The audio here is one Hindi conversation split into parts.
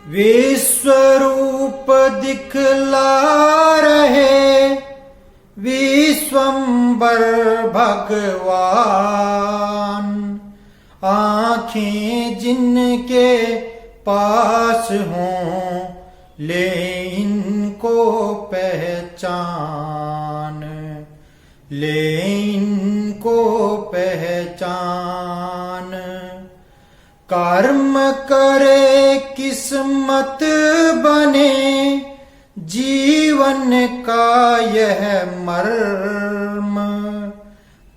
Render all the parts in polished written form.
विश्वरूप दिखला रहे विश्वंबर भगवान। आँखें जिनके पास हों ले इनको पहचान, ले इनको पहचान। कर्म करे किस्मत बने जीवन का यह मर्म।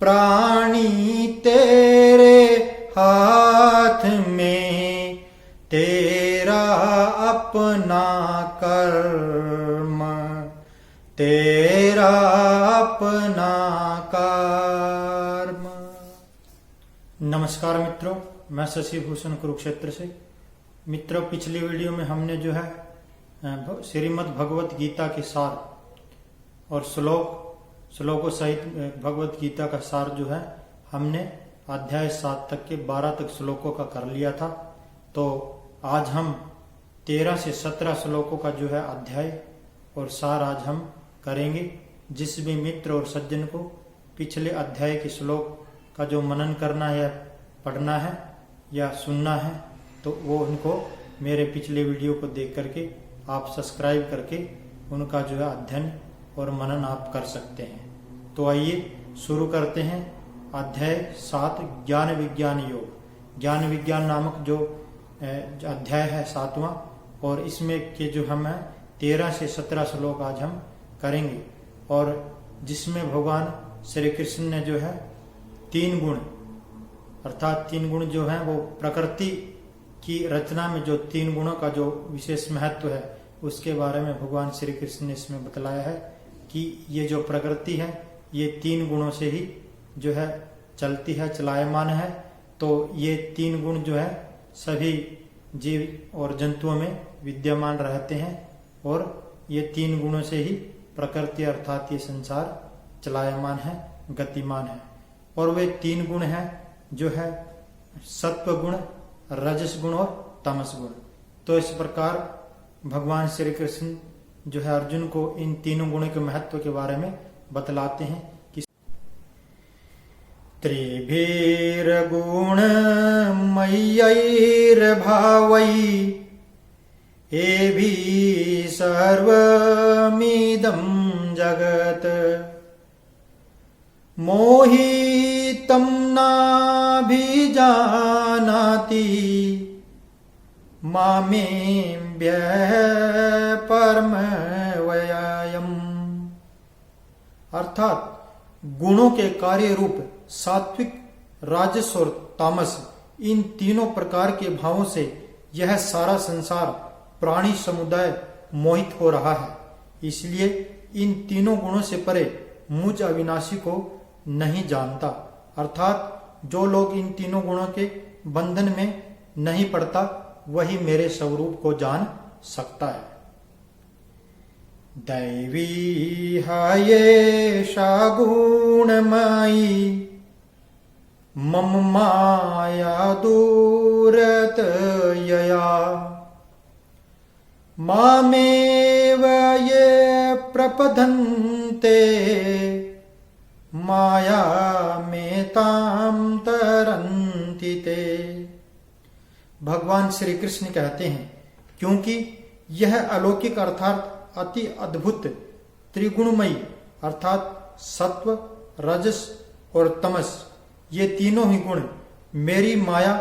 प्राणी तेरे हाथ में तेरा अपना कर्म, तेरा अपना कर्म। नमस्कार मित्रों, मैं शशि भूषण कुरुक्षेत्र से। मित्रों, पिछली वीडियो में हमने जो है श्रीमद् भगवत गीता के सार और श्लोकों सहित भगवत गीता का सार जो है हमने अध्याय 7 तक के 12 तक श्लोकों का कर लिया था। तो आज हम 13 से 17 श्लोकों का जो है अध्याय और सार आज हम करेंगे। जिस भी मित्र और सज्जन को पिछले अध्याय के श्लोक का जो मनन करना है, पढ़ना है या सुनना है, तो वो उनको मेरे पिछले वीडियो को देख करके आप सब्सक्राइब करके उनका जो है अध्ययन और मनन आप कर सकते हैं। तो आइए शुरू करते हैं। अध्याय 7 ज्ञान विज्ञान योग। ज्ञान विज्ञान नामक जो अध्याय है 7वां, और इसमें के जो हम 13 से 17 श्लोक आज हम करेंगे, और जिसमें भगवान श्री कृष्ण ने जो है 3 गुण अर्थात 3 गुण जो है वो प्रकृति की रचना में जो 3 गुणों का जो विशेष महत्व है उसके बारे में भगवान श्री कृष्ण ने इसमें बतलाया है कि ये जो प्रकृति है ये 3 गुणों से ही जो है चलती है, चलायमान है। तो ये 3 गुण जो है सभी जीव और जंतुओं में विद्यमान रहते हैं, और ये 3 गुणों से ही प्रकृति अर्थात ये संसार चलायमान है, गतिमान है। और वे 3 गुण हैं जो है सत्व गुण, रजस गुण और तमस गुण। तो इस प्रकार भगवान श्री कृष्ण जो है अर्जुन को इन 3 गुणों के महत्व के बारे में बतलाते हैं कि त्रिभिर्गुण मय्यैर्भावै एभि सर्वमिदं जगत् मोहितं नाभिजानाति मामेभ्यः परमव्ययम्। अर्थात गुणों के कार्य रूप सात्विक, राजस और तामस, इन तीनों प्रकार के भावों से यह सारा संसार प्राणी समुदाय मोहित हो रहा है। इसलिए इन तीनों गुणों से परे मुझ अविनाशी को नहीं जानता। अर्थात जो लोग इन तीनों गुणों के बंधन में नहीं पड़ता वही मेरे स्वरूप को जान सकता है। दैवी हयेषा गुणमयी मम माया दूरतयया मामेव ये प्रपद्यन्ते माया मेताम तरन्ति ते। भगवान श्री कृष्ण कहते हैं, क्योंकि यह अलौकिक अर्थात अति अद्भुत त्रिगुणमयी अर्थात सत्व, रजस और तमस, ये तीनों ही गुण मेरी माया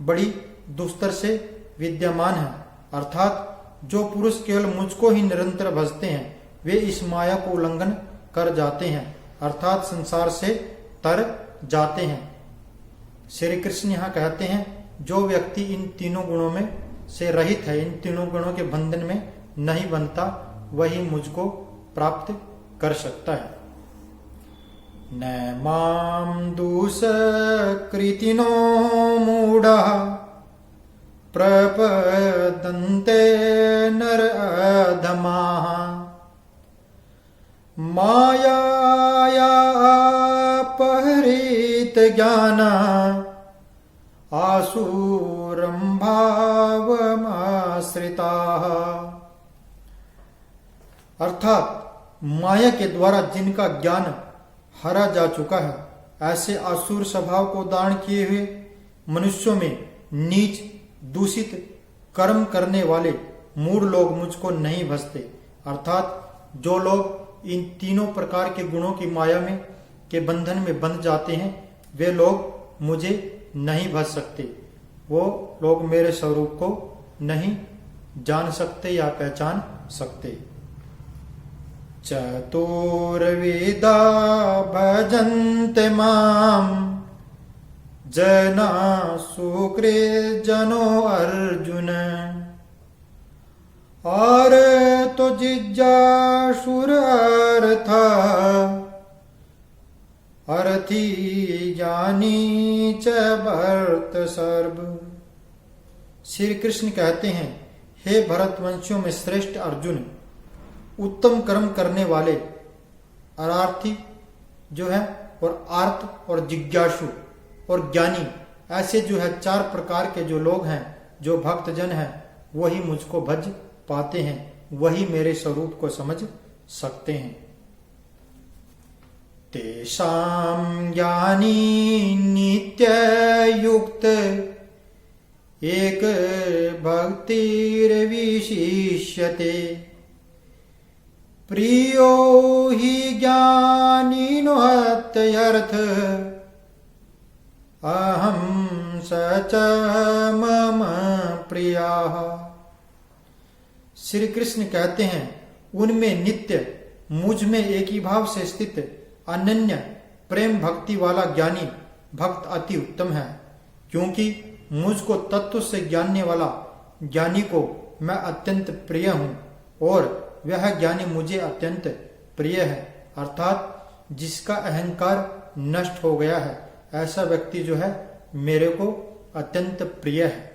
बड़ी दुस्तर से विद्यमान है। अर्थात जो पुरुष केवल मुझको ही निरंतर भजते हैं वे इस माया को उल्लंघन कर जाते हैं, अर्थात संसार से तर जाते हैं। श्री कृष्ण यहाँ कहते हैं जो व्यक्ति इन तीनों गुणों में से रहित है, इन तीनों गुणों के बंधन में नहीं बनता, वही मुझको प्राप्त कर सकता है। न माम दुष्कृतिनो मूढ़ा प्रपदन्ते नरअधमाः मायायापहृत ज्ञाना आसुरं भावमाश्रिताः। मायाश्रिताः। अर्थात माया के द्वारा जिनका ज्ञान हरा जा चुका है, ऐसे आसुर स्वभाव को धारण किए हुए मनुष्यों में नीच दूषित कर्म करने वाले मूढ़ लोग मुझको नहीं भजते। अर्थात जो लोग इन तीनों प्रकार के गुणों की माया में के बंधन में बंध जाते हैं, वे लोग मुझे नहीं भज सकते। वो लोग मेरे स्वरूप को नहीं जान सकते या पहचान सकते। चतुर्विधा भजन्ते माम जना सुकृत जनो अर्जुन। और तो जिज्ञासुर अर्थ अर्थी ज्ञानी च भरत सर्व। श्री कृष्ण कहते हैं, हे भरतवंशियों में श्रेष्ठ अर्जुन, उत्तम कर्म करने वाले अरार्थी जो है, और आर्त और जिज्ञासु और ज्ञानी, ऐसे जो है चार प्रकार के जो लोग हैं, जो भक्तजन हैं, वही मुझको भज पाते हैं, वही मेरे स्वरूप को समझ सकते हैं। तेषां ज्ञानी नित्य युक्त एक भक्तिर्विशिष्यते। प्रियो हि ज्ञानिनो हत्यर्थ अहं स च मम प्रियाः। श्री कृष्ण कहते हैं, उनमें नित्य मुझ में एक ही भाव से स्थित अनन्य प्रेम भक्ति वाला ज्ञानी भक्त अति उत्तम है, क्योंकि मुझको तत्व से जानने वाला ज्ञानी को मैं अत्यंत प्रिय हूं और वह ज्ञानी मुझे अत्यंत प्रिय है। अर्थात जिसका अहंकार नष्ट हो गया है, ऐसा व्यक्ति जो है मेरे को अत्यंत प्रिय है।